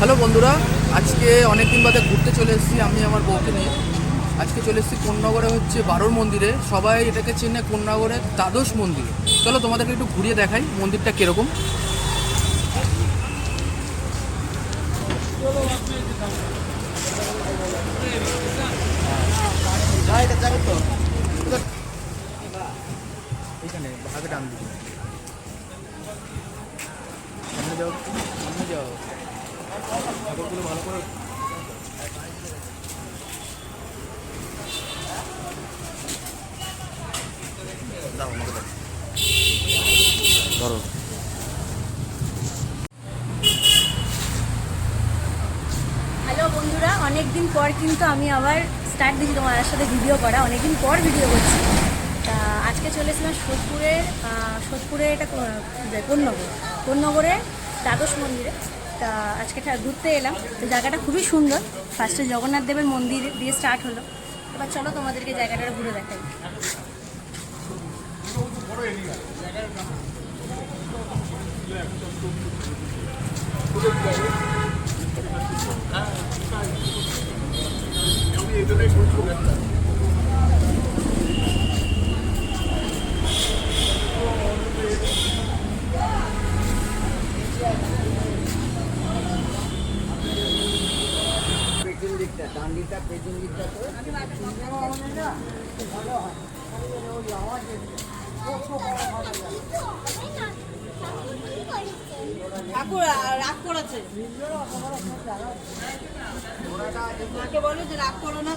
Hello বন্ধুরা, আজকে অনেক দিন বাদে ঘুরতে চলে এসেছি আমি আমার বউকে নিয়ে। আজকে চলে এসেছি কোন্নগরে হচ্ছে বারোর মন্দিরে। সবাই এটাকে চেনে কোন্নগরের দ্বাদশ মন্দির। চলো তোমাদেরকে একটু ঘুরিয়ে দেখাই মন্দিরটা কীরকম। এখানে আগে ডান দিকে সামনে যাও, সামনে যাও, ঠাকুরগুলো ভালো করে দাও, আমাকে দাও, ধরো। হ্যালো বন্ধুরা, অনেকদিন পর কিন্তু আমি আবার স্টার্ট দিচ্ছি তোমার সাথে ভিডিও করা। অনেকদিন পর ভিডিও করছি। তা আজকে চলে এসেছিলাম সোদপুরে এটা কোন্নগরে দ্বাদশ মন্দিরে। তা আজকে ঘুরতে এলাম। তো জায়গাটা খুবই সুন্দর। ফার্স্টে জগন্নাথ দেবের মন্দির দিয়ে স্টার্ট হলো। এবার চলো তোমাদেরকে জায়গাটা ঘুরে দেখাই। রাগ করেছে, বলো যে রাগ করো না।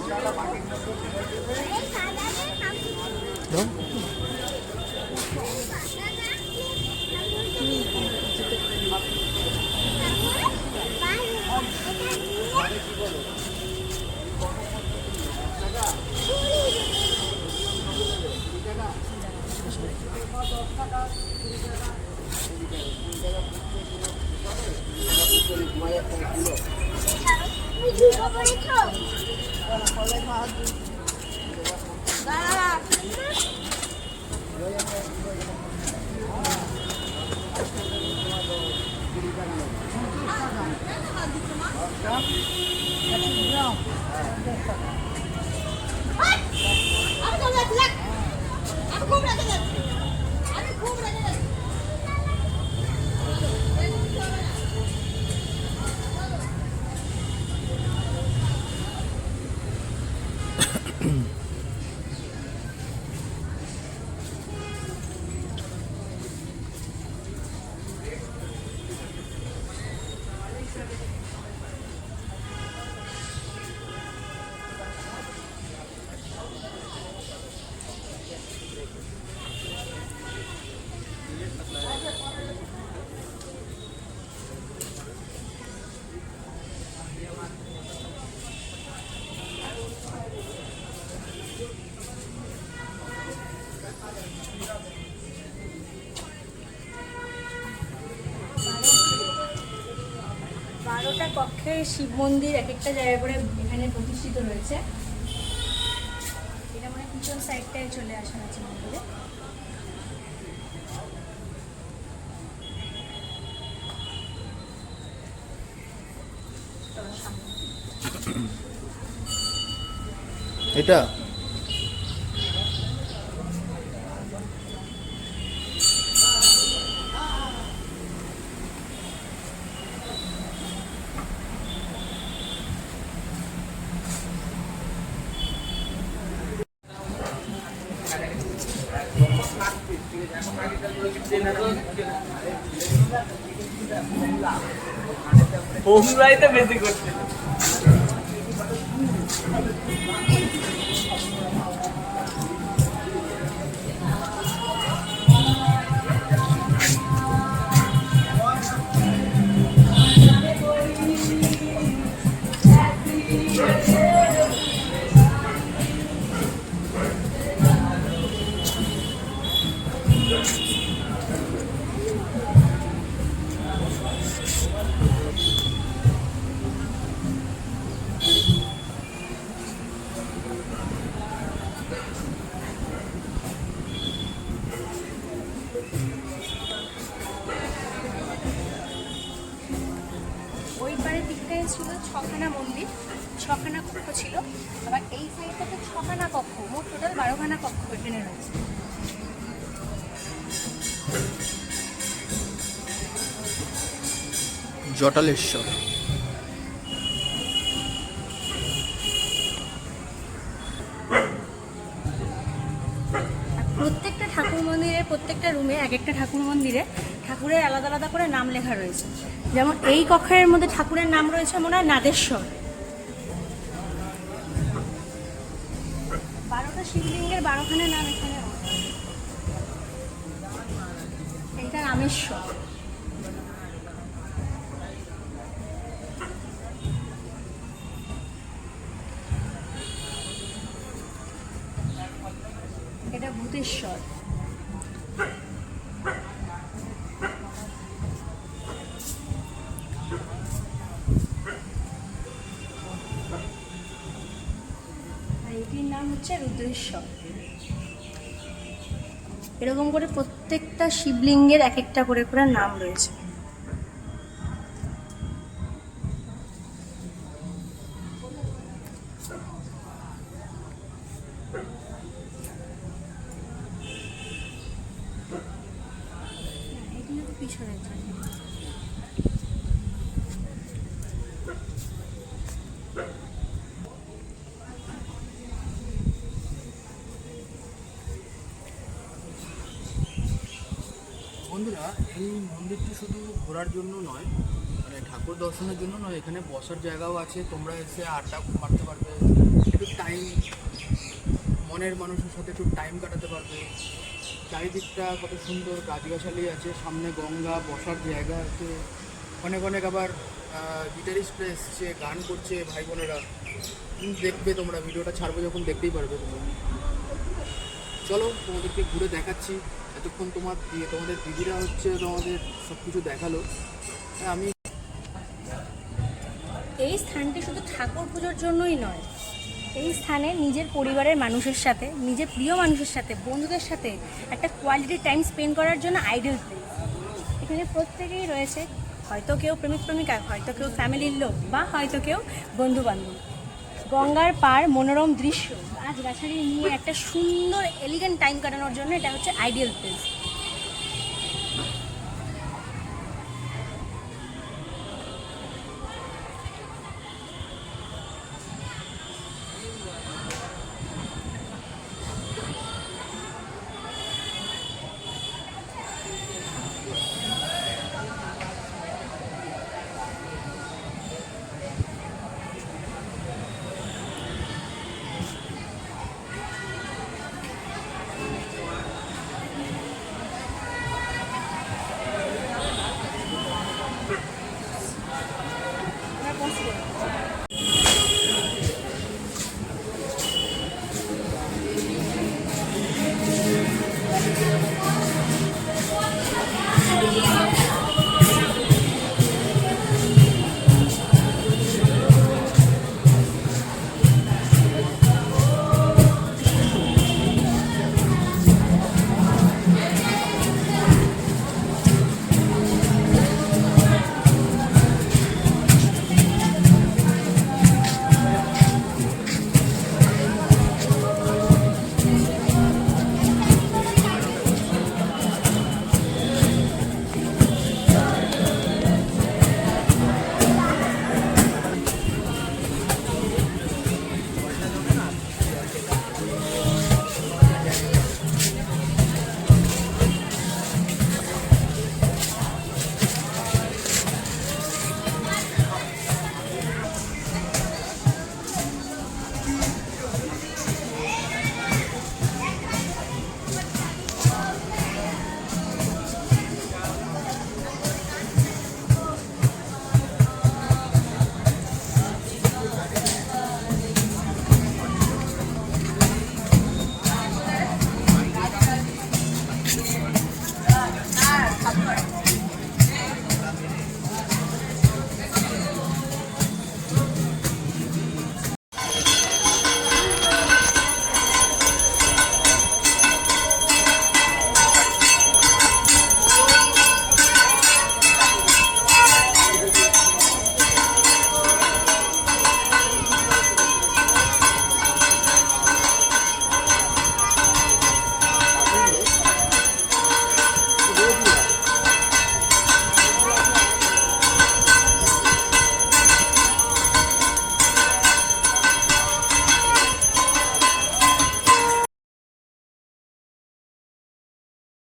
বারোটা কক্ষের শিব মন্দির এক একটা জায়গা করে এখানে প্রতিষ্ঠিত রয়েছে। এটা মানে পিছন সাইডটায় চলে আসা আছে মন্দিরে। এটা হোমরাইতে বেশি করছে। এই পারের দিকটায় ছিল 6খানা মন্দির, 6খানা কক্ষ ছিল। আবার এই সাইডটাতে 6খানা কক্ষ, মোট টোটাল 12খানা কক্ষ এখানে রয়েছে। জটালেশ্বর। প্রত্যেকটা ঠাকুর মন্দিরের প্রত্যেকটা রুমে এক একটা ঠাকুর মন্দিরে ঠাকুরের আলাদা আলাদা করে নাম লেখা রয়েছে। যেমন এই কক্ষের মধ্যে ঠাকুরের নাম রয়েছে মনে হয় নাদেশ্বর। 12টা শিবলিঙ্গের 12খানা নাম এখানে রয়েছে। এইটা রামেশ্বর। এটা ভূতেশ্বর। আর এটির নাম হচ্ছে রুদ্রেশ্বর। এরকম করে প্রত্যেকটা শিবলিঙ্গের এক একটা করে করে নাম রয়েছে। এগুলো পিছনে বন্ধুরা, এই মন্দিরটি শুধু ঘোরার জন্য নয়, মানে ঠাকুর দর্শনের জন্য নয়, এখানে বসার জায়গাও আছে। তোমরা এসে আড্ডা মারতে পারবে, একটু টাইম, মনের মানুষের সাথে একটু টাইম কাটাতে পারবে। চারিদিকটা কত সুন্দর, গাছগাছালি আছে, সামনে গঙ্গা, বসার জায়গা আছে অনেক অনেক। আবার গিটারিস্টরা এসছে, গান করছে ভাই বোনেরা। দেখবে তোমরা, ভিডিওটা ছাড়বো যখন দেখতেই পারবে তোমরা। চলো তোমাদেরকে ঘুরে দেখাচ্ছি। এতক্ষণ তোমাদের দিদিরা হচ্ছে তোমাদের সব কিছু দেখালো। আমি এই স্থানটি শুধু ঠাকুর পুজোর জন্যই নয়, এই স্থানে নিজের পরিবারের মানুষের সাথে, নিজের প্রিয় মানুষের সাথে, বন্ধুদের সাথে একটা কোয়ালিটি টাইম স্পেন্ড করার জন্য আইডিয়াল প্লেস। এখানে প্রত্যেকেই রয়েছে, হয়তো কেউ প্রেমিক প্রেমিকা, হয়তো কেউ ফ্যামিলির লোক, বা হয়তো কেউ বন্ধু বান্ধব। গঙ্গার পার, মনোরম দৃশ্য, গাছগাছালি নিয়ে একটা সুন্দর এলিগেন্ট টাইম কাটানোর জন্য এটা হচ্ছে আইডিয়াল প্লেস।